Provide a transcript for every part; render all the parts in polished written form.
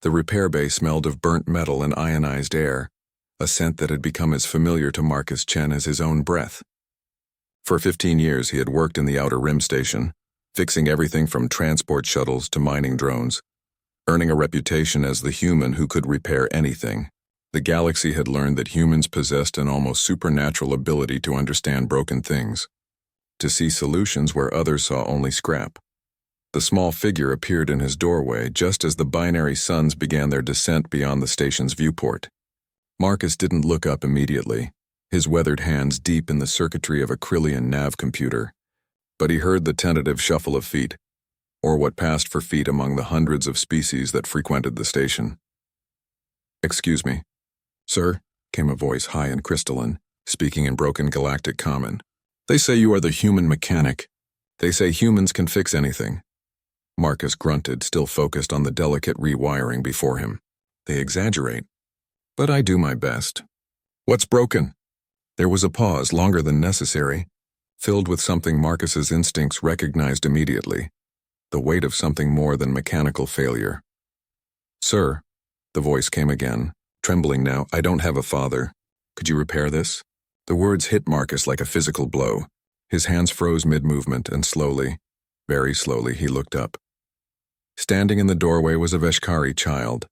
The repair bay smelled of burnt metal and ionized air, a scent that had become as familiar to Marcus Chen as his own breath. For 15 years he had worked in the Outer Rim Station, fixing everything from transport shuttles to mining drones, earning a reputation as the human who could repair anything. The galaxy had learned that humans possessed an almost supernatural ability to understand broken things, to see solutions where others saw only scrap. The small figure appeared in his doorway just as the binary suns began their descent beyond the station's viewport. Marcus didn't look up immediately, his weathered hands deep in the circuitry of a Krillian nav computer, but he heard the tentative shuffle of feet, or what passed for feet among the hundreds of species that frequented the station. "Excuse me, sir," came a voice high and crystalline, speaking in broken galactic common. "They say you are the human mechanic. They say humans can fix anything." Marcus grunted, still focused on the delicate rewiring before him. "They exaggerate, but I do my best. What's broken?" There was a pause, longer than necessary, filled with something Marcus's instincts recognized immediately, the weight of something more than mechanical failure. "Sir," the voice came again, trembling now, "I don't have a father. Could you repair this?" The words hit Marcus like a physical blow. His hands froze mid-movement, and slowly, very slowly, he looked up. Standing in the doorway was a Veshkari child,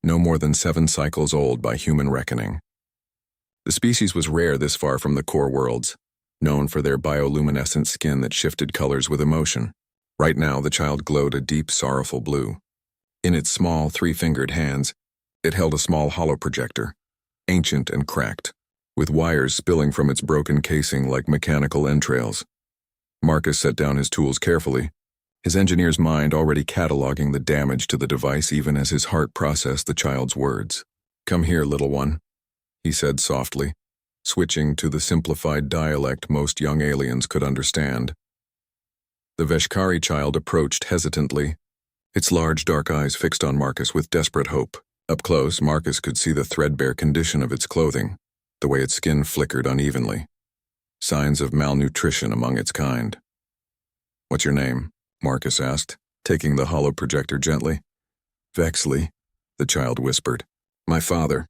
no more than 7 cycles old by human reckoning. The species was rare this far from the core worlds, known for their bioluminescent skin that shifted colors with emotion. Right now, the child glowed a deep, sorrowful blue. In its small, 3-fingered hands, it held a small holoprojector, ancient and cracked, with wires spilling from its broken casing like mechanical entrails. Marcus set down his tools carefully, his engineer's mind already cataloging the damage to the device even as his heart processed the child's words. "Come here, little one," he said softly, switching to the simplified dialect most young aliens could understand. The Veshkari child approached hesitantly, its large dark eyes fixed on Marcus with desperate hope. Up close, Marcus could see the threadbare condition of its clothing, the way its skin flickered unevenly. Signs of malnutrition among its kind. "What's your name?" Marcus asked, taking the holoprojector gently. "Vexley," the child whispered. "My father.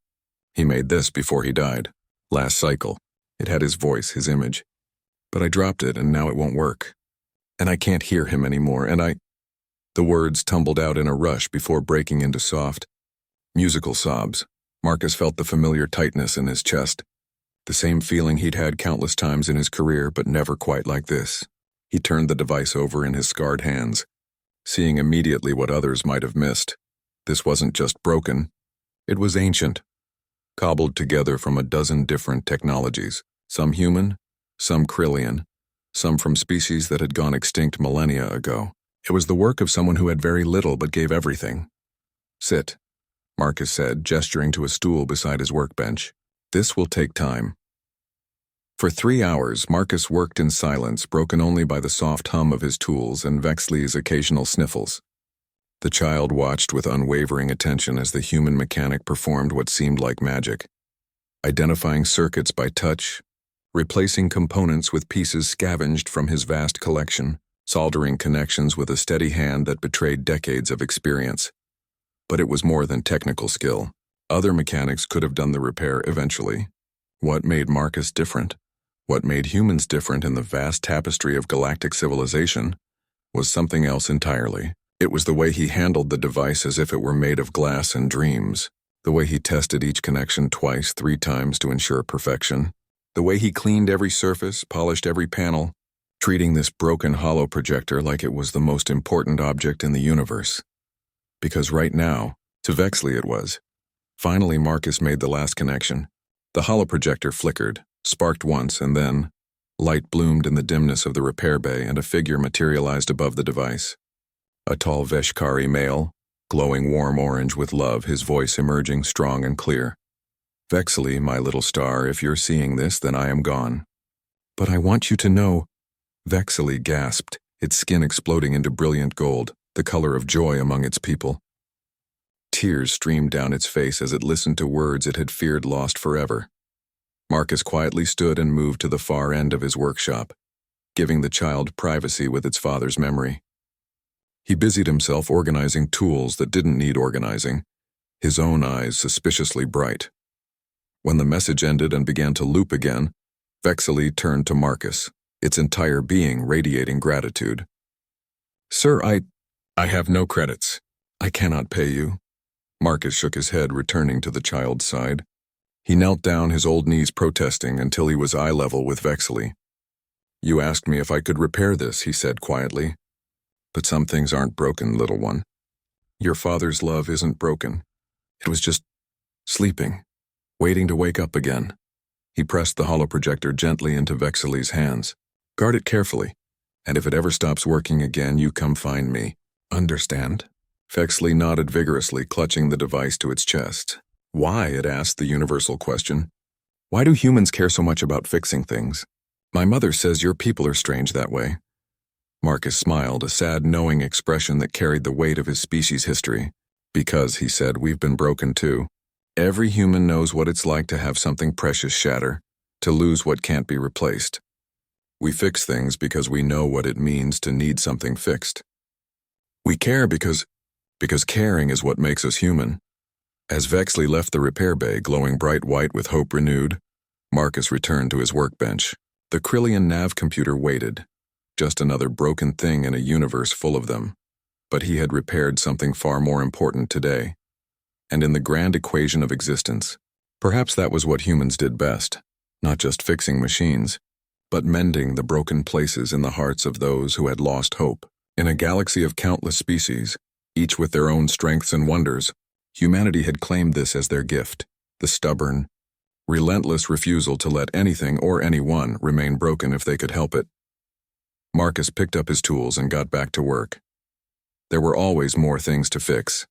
He made this before he died. Last cycle. It had his voice, his image. But I dropped it and now it won't work. And I can't hear him anymore, and I—" The words tumbled out in a rush before breaking into soft, musical sobs. Marcus felt the familiar tightness in his chest, the same feeling he'd had countless times in his career, but never quite like this. He turned the device over in his scarred hands, seeing immediately what others might have missed. This wasn't just broken. It was ancient, cobbled together from a dozen different technologies, some human, some Krillian, some from species that had gone extinct millennia ago. It was the work of someone who had very little but gave everything. "Sit," Marcus said, gesturing to a stool beside his workbench. "This will take time." For 3 hours, Marcus worked in silence, broken only by the soft hum of his tools and Vexley's occasional sniffles. The child watched with unwavering attention as the human mechanic performed what seemed like magic, identifying circuits by touch, replacing components with pieces scavenged from his vast collection, soldering connections with a steady hand that betrayed decades of experience. But it was more than technical skill. Other mechanics could have done the repair eventually. What made Marcus different, what made humans different in the vast tapestry of galactic civilization, was something else entirely. It was the way he handled the device as if it were made of glass and dreams, the way he tested each connection twice, 3 times to ensure perfection, the way he cleaned every surface, polished every panel, treating this broken holoprojector like it was the most important object in the universe. Because right now, to Vexley it was. Finally, Marcus made the last connection. The holoprojector flickered, sparked once, and then light bloomed in the dimness of the repair bay and a figure materialized above the device. A tall Veshkari male, glowing warm orange with love, his voice emerging strong and clear. "Vexley, my little star, if you're seeing this, then I am gone." "But I want you to know," Vexley gasped, its skin exploding into brilliant gold, the color of joy among its people. Tears streamed down its face as it listened to words it had feared lost forever. Marcus quietly stood and moved to the far end of his workshop, giving the child privacy with its father's memory. He busied himself organizing tools that didn't need organizing, his own eyes suspiciously bright. When the message ended and began to loop again, Vexley turned to Marcus, its entire being radiating gratitude. "Sir, I have no credits. I cannot pay you." Marcus shook his head, returning to the child's side. He knelt down, his old knees protesting, until he was eye level with Vexley. "You asked me if I could repair this," he said quietly. "But some things aren't broken, little one. Your father's love isn't broken. It was just sleeping, waiting to wake up again." He pressed the holoprojector gently into Vexley's hands. "Guard it carefully, and if it ever stops working again, you come find me. Understand?" Vexley nodded vigorously, clutching the device to its chest. "Why?" it asked the universal question. "Why do humans care so much about fixing things? My mother says your people are strange that way." Marcus smiled, a sad, knowing expression that carried the weight of his species' history. "Because," he said, "we've been broken too. Every human knows what it's like to have something precious shatter, to lose what can't be replaced. We fix things because we know what it means to need something fixed. We care because caring is what makes us human." As Vexley left the repair bay, glowing bright white with hope renewed, Marcus returned to his workbench. The Krillian nav computer waited, just another broken thing in a universe full of them. But he had repaired something far more important today. And in the grand equation of existence, perhaps that was what humans did best, not just fixing machines, but mending the broken places in the hearts of those who had lost hope. In a galaxy of countless species, each with their own strengths and wonders, humanity had claimed this as their gift, the stubborn, relentless refusal to let anything or anyone remain broken if they could help it. Marcus picked up his tools and got back to work. There were always more things to fix,